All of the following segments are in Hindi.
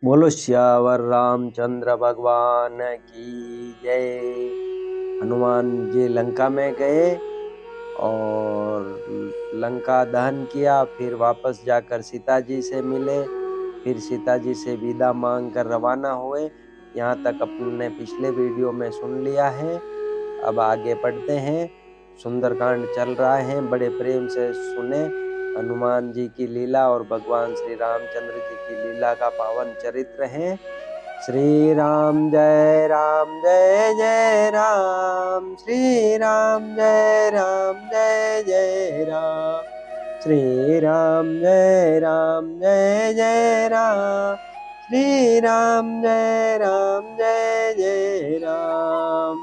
बोलो श्यावर रामचंद्र भगवान की जय। हनुमान जी लंका में गए और लंका दहन किया, फिर वापस जाकर सीता जी से मिले, फिर सीता जी से विदा मांग कर रवाना हुए। यहाँ तक अपने पिछले वीडियो में सुन लिया है। अब आगे पढ़ते हैं। सुंदरकांड चल रहा है, बड़े प्रेम से सुने। हनुमान जी की लीला और भगवान श्री रामचंद्र जी की लीला का पावन चरित्र है। श्री राम जय जय राम, श्री राम जय जय राम, श्री राम जय जय राम, श्री राम जय जय राम।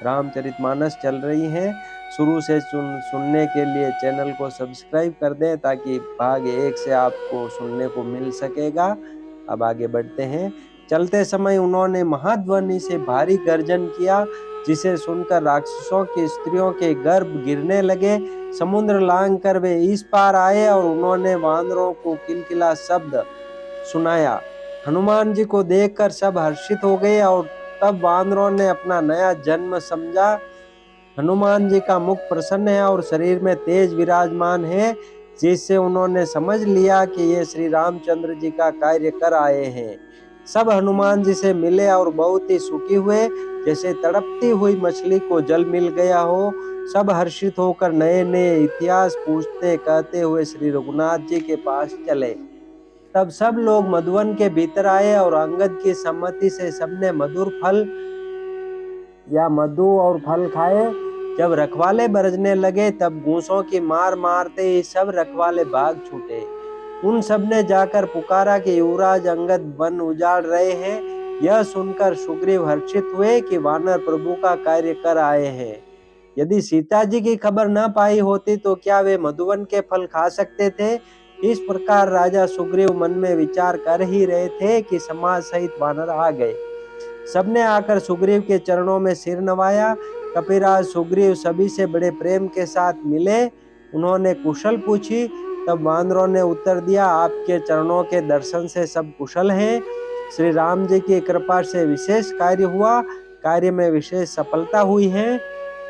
रामचरितमानस चल रही है। शुरू से सुनने के लिए चैनल को सब्सक्राइब कर दें ताकि भाग 1 से आपको सुनने को मिल सकेगा। अब आगे बढ़ते हैं। चलते समय उन्होंने महाध्वनि से भारी गर्जन किया, जिसे सुनकर राक्षसों की स्त्रियों के गर्भ गिरने लगे। समुद्र लांघ कर वे इस पार आए और उन्होंने वानरों को किलकिला शब्द सुनाया। हनुमान जी को देखकर सब हर्षित हो गए और तब वानरों ने अपना नया जन्म समझा। हनुमान जी का मुख प्रसन्न है और शरीर में तेज विराजमान है, जिससे उन्होंने समझ लिया कि ये श्री रामचंद्र जी का कार्य कर आए हैं। सब हनुमान जी से मिले और बहुत ही सुखी हुए, जैसे तड़पती हुई मछली को जल मिल गया हो। सब हर्षित होकर नए नए इतिहास पूछते कहते हुए श्री रघुनाथ जी के पास चले। तब सब लोग मधुवन के भीतर आए और अंगद की सम्मति से सबने मधुर फल या मधु और फल खाए। जब रखवाले बरसने लगे तब गूंसों की मार मारते ही सब रखवाले भाग छूटे। उन सब ने जाकर पुकारा कि युवराज अंगद वन उजाड़ रहे हैं। यह सुनकर सुग्रीव हर्षित हुए कि वानर प्रभु का कार्य कर आए हैं। यदि सीता जी की खबर न पाई होती तो क्या वे मधुवन के फल खा सकते थे। इस प्रकार राजा सुग्रीव मन में विचार कर ही रहे थे कि समाज सहित वानर आ गए। सबने आकर सुग्रीव के चरणों में सिर नवाया। कपिराज सुग्रीव सभी से बड़े प्रेम के साथ मिले। उन्होंने कुशल पूछी। तब वानरों ने उत्तर दिया, आपके चरणों के दर्शन से सब कुशल हैं। श्री राम जी की कृपा से विशेष कार्य हुआ, कार्य में विशेष सफलता हुई है।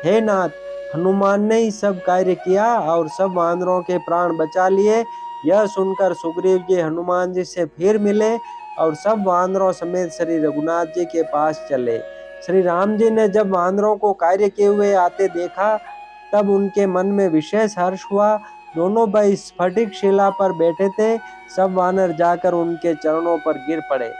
हे नाथ, हनुमान ने ही सब कार्य किया और सब वानरों के प्राण बचा लिए। यह सुनकर सुग्रीव जी हनुमान जी से फिर मिले और सब वानरों समेत श्री रघुनाथ जी के पास चले। श्री राम जी ने जब वानरों को कार्य किए हुए आते देखा, तब उनके मन में विशेष हर्ष हुआ। दोनों भाई स्फटिक शिला पर बैठे थे। सब वानर जाकर उनके चरणों पर गिर पड़े।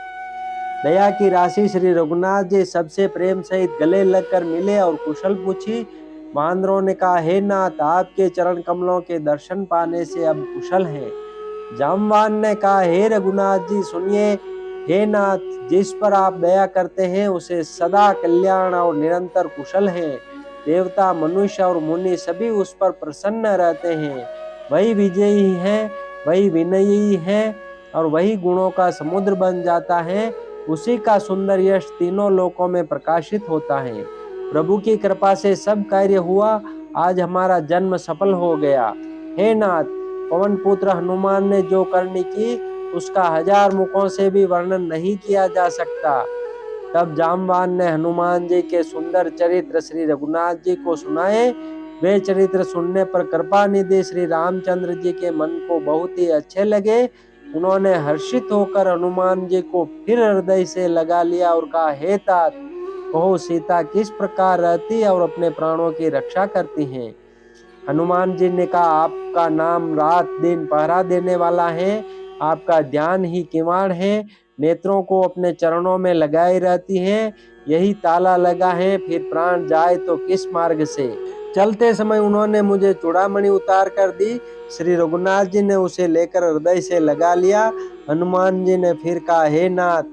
दया की राशि श्री रघुनाथ जी सबसे प्रेम सहित गले लगकर मिले और कुशल पूछी। वानरों ने कहा, हे नाथ, आपके चरण कमलों के दर्शन पाने से अब कुशल हैं। जामवान ने कहा, हे रघुनाथ जी सुनिए। हे नाथ, जिस पर आप दया करते हैं उसे सदा कल्याण और निरंतर कुशल है। देवता, मनुष्य और मुनि सभी उस पर प्रसन्न रहते हैं। वही विजयी है, वही विनयी है और वही गुणों का समुद्र बन जाता है। उसी का सुंदर यश तीनों लोकों में प्रकाशित होता है। प्रभु की कृपा से सब कार्य हुआ। आज हमारा जन्म सफल हो गया। हे नाथ, पवन पुत्र हनुमान ने जो करनी की उसका 1000 मुखों से भी वर्णन नहीं किया जा सकता। तब जामवान ने हनुमान जी के सुंदर चरित्र श्री रघुनाथ जी को सुनाए। वे चरित्र सुनने पर कृपा निधि श्री रामचंद्र जी के मन को बहुत ही अच्छे लगे। उन्होंने हर्षित होकर हनुमान जी को फिर हृदय से लगा लिया और कहा, हे तात, कहो सीता किस प्रकार रहती और अपने प्राणों की रक्षा करती हैं। हनुमान जी ने कहा, आपका नाम रात दिन पहरा देने वाला है। आपका ध्यान ही किवाड़ है। नेत्रों को अपने चरणों में लगाए रहती हैं। यही ताला लगा है, फिर प्राण जाए तो किस मार्ग से। चलते समय उन्होंने मुझे चूड़ामणि उतार कर दी। श्री रघुनाथ जी ने उसे लेकर हृदय से लगा लिया। हनुमान जी ने फिर कहा, हे नाथ,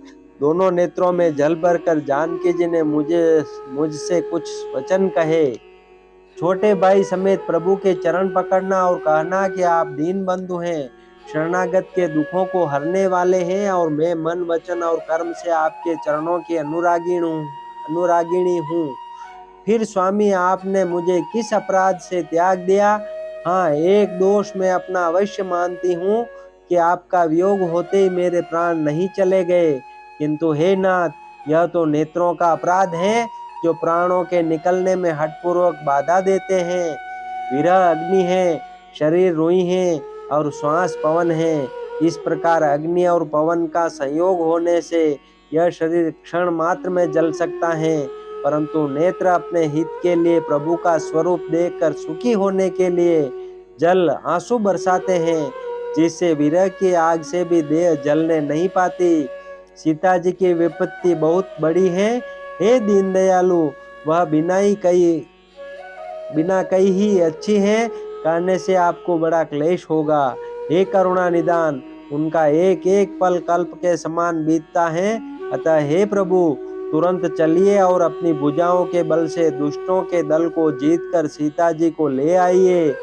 दोनों नेत्रों में जल भरकर जानकी जी ने मुझसे कुछ वचन कहे। छोटे भाई समेत प्रभु के चरण पकड़ना और कहना कि आप दीन बंधु हैं, शरणागत के दुखों को हरने वाले हैं और मैं मन वचन और कर्म से आपके चरणों की अनुरागिणी हूँ। फिर स्वामी, आपने मुझे किस अपराध से त्याग दिया। हाँ, एक दोष मैं अपना अवश्य मानती हूँ कि आपका वियोग होते ही मेरे प्राण नहीं चले गए, किंतु हे नाथ, यह तो नेत्रों का अपराध है जो प्राणों के निकलने में हठपूर्वक बाधा देते हैं। विरह अग्नि है, शरीर रुई है और श्वास पवन है। इस प्रकार अग्नि और पवन का संयोग होने से यह शरीर क्षण मात्र में जल सकता है, परंतु नेत्र अपने हित के लिए प्रभु का स्वरूप देखकर सुखी होने के लिए जल आंसू बरसाते हैं, जिससे विरह की आग से भी देह जलने नहीं पाती। सीता जी की विपत्ति बहुत बड़ी है, हे दीन दयालु, वह बिना कही ही अच्छी है, कहने से आपको बड़ा क्लेश होगा। हे करुणा निदान, उनका एक एक पल कल्प के समान बीतता है, अतः हे प्रभु, तुरंत चलिए और अपनी भुजाओं के बल से दुष्टों के दल को जीतकर सीता जी को ले आइए।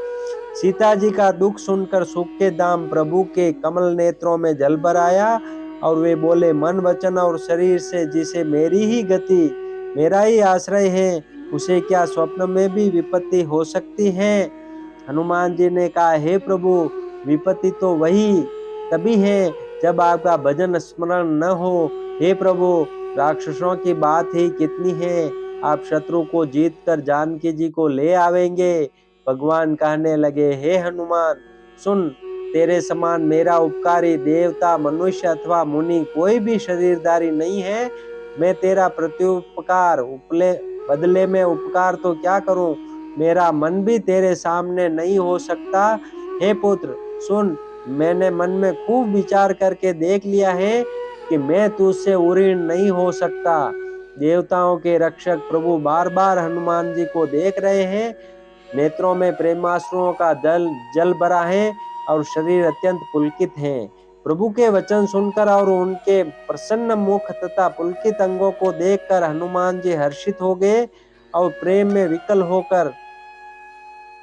सीता जी का दुख सुनकर सुख के धाम प्रभु के कमल नेत्रों में जल भर आया और वे बोले, मन वचन और शरीर से जिसे मेरी ही गति, मेरा ही आश्रय है, उसे क्या स्वप्न में भी विपत्ति हो सकती है। हनुमान जी ने कहा, हे प्रभु, विपत्ति तो वही तभी है जब आपका भजन स्मरण न हो। हे प्रभु, राक्षसों की बात ही कितनी है, आप शत्रु को जीत कर जानकी जी को ले आवेंगे। भगवान कहने लगे, हे हनुमान, सुन, तेरे समान मेरा उपकारी देवता, मनुष्य अथवा मुनि कोई भी शरीरधारी नहीं है। मैं तेरा प्रत्युपकार बदले में उपकार तो क्या करूं, मेरा मन भी तेरे सामने नहीं हो सकता। हे पुत्र, सुन, मैंने मन में खूब विचार करके देख लिया है कि मैं तुझसे उऋण नहीं हो सकता। देवताओं के रक्षक प्रभु बार बार हनुमान जी को देख रहे हैं, नेत्रों में प्रेमाश्रुओं का जल भरा है और शरीर अत्यंत पुलकित है। प्रभु के वचन सुनकर और उनके प्रसन्न मुख तथा पुलकित अंगों को देखकर हनुमान जी हर्षित हो गए और प्रेम में विकल होकर,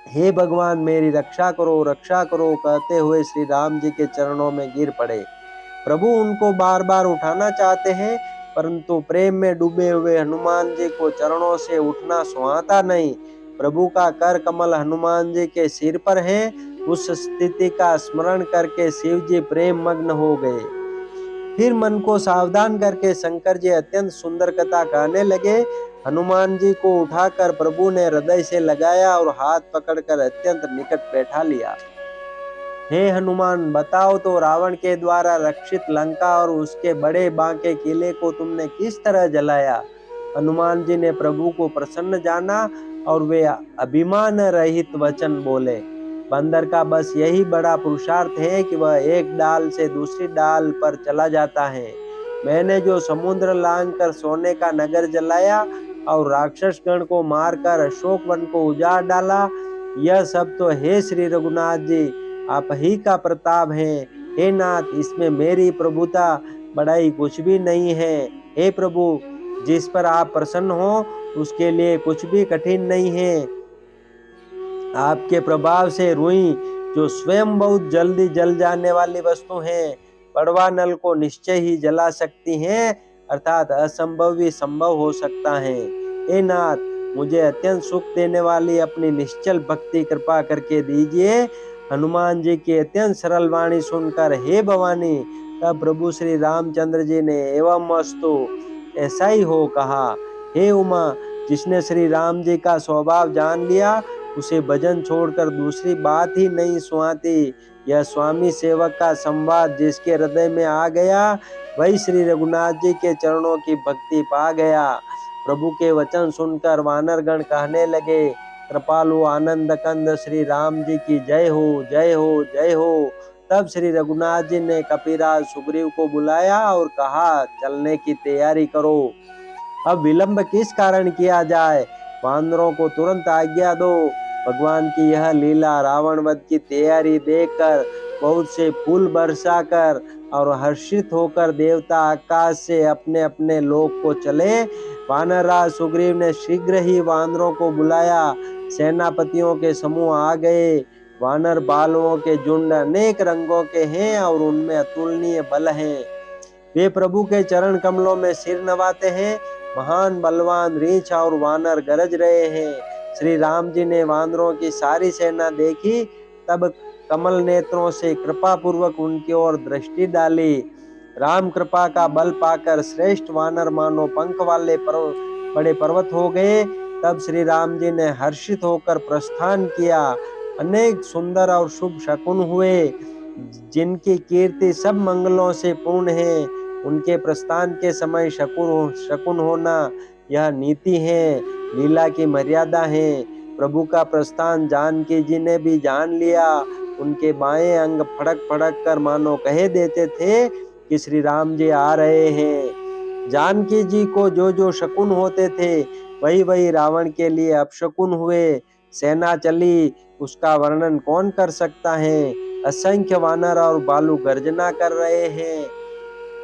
हे भगवान, मेरी रक्षा करो कहते हुए श्री राम जी के चरणों में गिर पड़े। प्रभु उनको बार बार उठाना चाहते हैं, परंतु प्रेम में डूबे हुए हनुमान जी को चरणों से उठना सुहाता नहीं। प्रभु का कर कमल हनुमान जी के सिर पर है। उस स्थिति का स्मरण करके शिव जी प्रेम मग्न हो गए। फिर मन को सावधान करके शंकर जी अत्यंत सुंदर कथा कहने लगे। हनुमान जी को उठाकर प्रभु ने हृदय से लगाया और हाथ पकड़कर अत्यंत निकट बैठा लिया। हे हनुमान, बताओ तो, रावण के द्वारा रक्षित लंका और उसके बड़े बांके किले को तुमने किस तरह जलाया। हनुमान जी ने प्रभु को प्रसन्न जाना और वे अभिमान रहित वचन बोले, बंदर का बस यही बड़ा पुरुषार्थ है कि वह एक डाल से दूसरी डाल पर चला जाता है। मैंने जो समुद्र लांघकर सोने का नगर जलाया और राक्षस गण को मारकर अशोक वन को उजाड़ डाला, यह सब तो हे श्री रघुनाथ जी, आप ही का प्रताप है। हे नाथ, इसमें मेरी प्रभुता बड़ाई कुछ भी नहीं है। हे प्रभु, जिस पर आप प्रसन्न हो उसके लिए कुछ भी कठिन नहीं है। आपके प्रभाव से रुई, जो स्वयं बहुत जल्दी जल जाने वाली वस्तु है, पड़वा नल को निश्चय ही जला सकती हैं, अर्थात असंभव भी संभव हो सकता है। हे नाथ, मुझे अत्यंत सुख देने वाली अपनी निश्चल भक्ति कृपा करके दीजिए। हनुमान जी की अत्यंत सरल वाणी सुनकर हे भवानी, तब प्रभु श्री रामचंद्र जी ने एवं अस्तु, ऐसा ही हो कहा। हे उमा, जिसने श्री राम जी का स्वभाव जान लिया उसे भजन छोड़कर दूसरी बात ही नहीं सुहाती। यह स्वामी सेवक का संवाद जिसके हृदय में आ गया, वही श्री रघुनाथ जी के चरणों की भक्ति पा गया। प्रभु के वचन सुनकर वानरगण कहने लगे, कृपालु आनंद कंद श्री राम जी की जय हो, जय हो, जय हो। तब श्री रघुनाथ जी ने कपिराज सुग्रीव को बुलाया और कहा, चलने की तैयारी करो। अब विलंब किस कारण किया जाए, वानरों को तुरंत आज्ञा दो। भगवान की यह लीला रावण वध की तैयारी देखकर बहुत से फूल बरसाकर और हर्षित होकर देवता आकाश से अपने अपने लोक को चले। वानरराज सुग्रीव ने शीघ्र ही वानरों को बुलाया। सेनापतियों के समूह आ गए। वानर बालुओं के झुंड अनेक रंगों के हैं और उनमें अतुलनीय बल है। वे प्रभु के चरण कमलों में सिर नवाते हैं। महान बलवान रीछ और वानर गरज रहे हैं। श्री राम जी ने वानरों की सारी सेना देखी, तब कमल नेत्रों से कृपा पूर्वक उनकी ओर दृष्टि डाली। राम कृपा का बल पाकर श्रेष्ठ वानर मानो पंख वाले बड़े पर्वत हो गए। तब श्री राम जी ने हर्षित होकर प्रस्थान किया। अनेक सुंदर और शुभ शकुन हुए, जिनकी कीर्ति सब मंगलों से पूर्ण है। उनके प्रस्थान के समय शकुन होना यह नीति है, लीला की मर्यादा है। प्रभु का प्रस्थान जानकी जी ने भी जान लिया। उनके बाएं अंग फड़क फड़क कर मानो कहे देते थे कि श्री राम जी आ रहे हैं। जानकी जी को जो जो शकुन होते थे वही वही रावण के लिए अपशकुन हुए। सेना चली, उसका वर्णन कौन कर सकता है। असंख्य वानर और बालू गर्जना कर रहे हैं।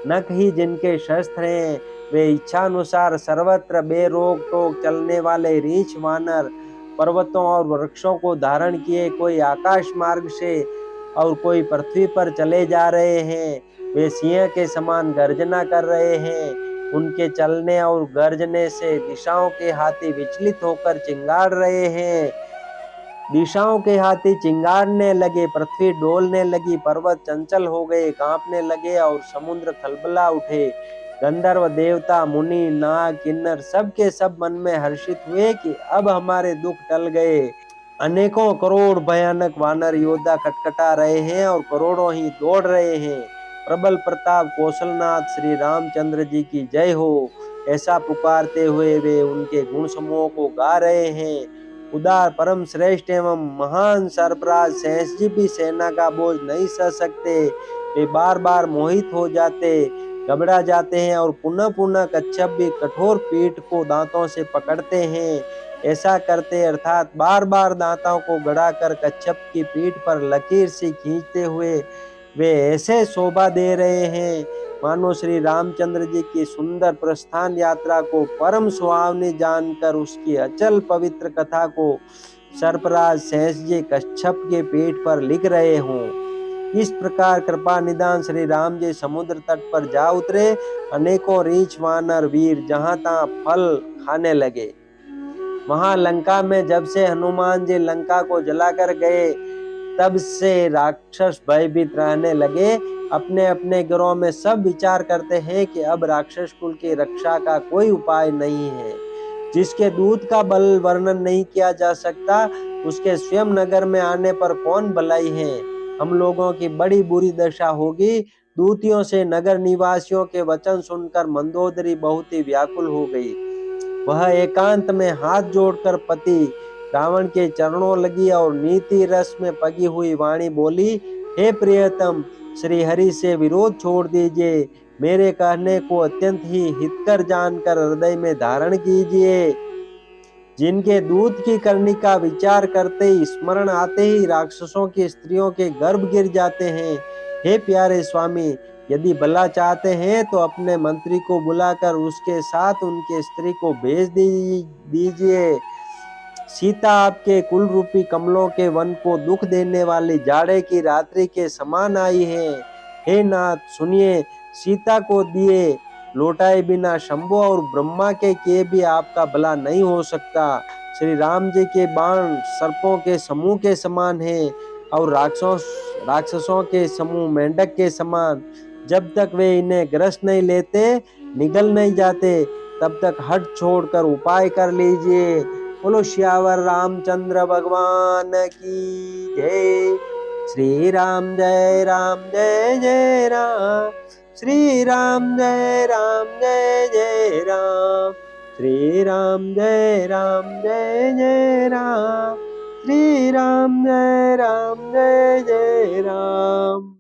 नख ही जिनके शस्त्र हैं, वे इच्छानुसार सर्वत्र बेरोक टोक चलने वाले रीछ वानर पर्वतों और वृक्षों को धारण किए कोई आकाश मार्ग से और कोई पृथ्वी पर चले जा रहे हैं। वे सिंह के समान गर्जना कर रहे हैं। उनके चलने और गर्जने से दिशाओं के हाथी विचलित होकर चिंगाड़ रहे हैं। दिशाओं के हाथी चिंगारने लगे, पृथ्वी डोलने लगी, पर्वत चंचल हो गए, कांपने लगे और समुद्र खलबला उठे। गंधर्व, देवता, मुनि, नाग, किन्नर सब के सब मन में हर्षित हुए कि अब हमारे दुख टल गए। अनेकों करोड़ भयानक वानर योद्धा खटखटा रहे हैं और करोड़ों ही दौड़ रहे हैं। प्रबल प्रताप कौशलनाथ श्री रामचंद्र जी की जय हो, ऐसा पुकारते हुए वे उनके गुण समूहों को गा रहे हैं। उदार, परम श्रेष्ठ एवं महान सरफराज शेष जी भी सेना का बोझ नहीं सह सकते। वे बार बार मोहित हो जाते, घबरा जाते हैं और पुनः पुनः कच्छप भी कठोर पीठ को दांतों से पकड़ते हैं। ऐसा करते अर्थात बार बार दांतों को गड़ाकर कच्छप की पीठ पर लकीर सी खींचते हुए वे ऐसे शोभा दे रहे हैं मानो श्री रामचंद्र जी की सुंदर प्रस्थान यात्रा को परम सुहावनी जानकर उसकी अचल पवित्र कथा को सरफराज शेष जी कच्छप के पीठ पर लिख रहे हों। इस प्रकार कृपा निदान श्री राम जी समुद्र तट पर जा उतरे। अनेकों रीछ वानर वीर जहां तहां फल खाने लगे। वहां लंका में जब से हनुमान जी लंका को जलाकर गए तब से राक्षस भयभीत रहने लगे। अपने अपने घरों में सब विचार करते हैं कि अब राक्षस कुल की रक्षा का कोई उपाय नहीं है। जिसके दूत का बल वर्णन नहीं किया जा सकता, उसके स्वयं नगर में आने पर कौन भलाई है। हम लोगों की बड़ी बुरी दशा होगी। दूतियों से नगर निवासियों के वचन सुनकर मंदोदरी बहुत ही व्याकुल हो गई। वह एकांत में हाथ जोड़कर पति रावण के चरणों लगी और नीति रस में पगी हुई वाणी बोली, हे प्रियतम, श्री हरि से विरोध छोड़ दीजिए। मेरे कहने को अत्यंत ही हितकर जानकर हृदय में धारण कीजिए। जिनके दूत की करनी का विचार करते ही स्मरण आते ही राक्षसों की स्त्रियों के गर्भ गिर जाते हैं। हे प्यारे स्वामी, यदि भला चाहते हैं तो अपने मंत्री को बुलाकर उसके साथ उनके स्त्री को भेज दीजिए। सीता आपके कुल रूपी कमलों के वन को दुख देने वाली जाड़े की रात्रि के समान आई है। हे नाथ सुनिए, सीता को दिए लौटाए बिना शंभु और ब्रह्मा के किए भी आपका भला नहीं हो सकता। श्री राम जी के बाण सर्पों के समूह के समान है और राक्षसों के समूह मेंढक के समान। जब तक वे इन्हें ग्रस्त नहीं लेते, निगल नहीं जाते, तब तक हट छोड़कर उपाय कर लीजिए। बोलो श्यावर रामचंद्र भगवान की जय। श्री राम जय जय राम, श्री राम जय जय राम, श्री राम जय जय राम, श्री राम जय जय राम।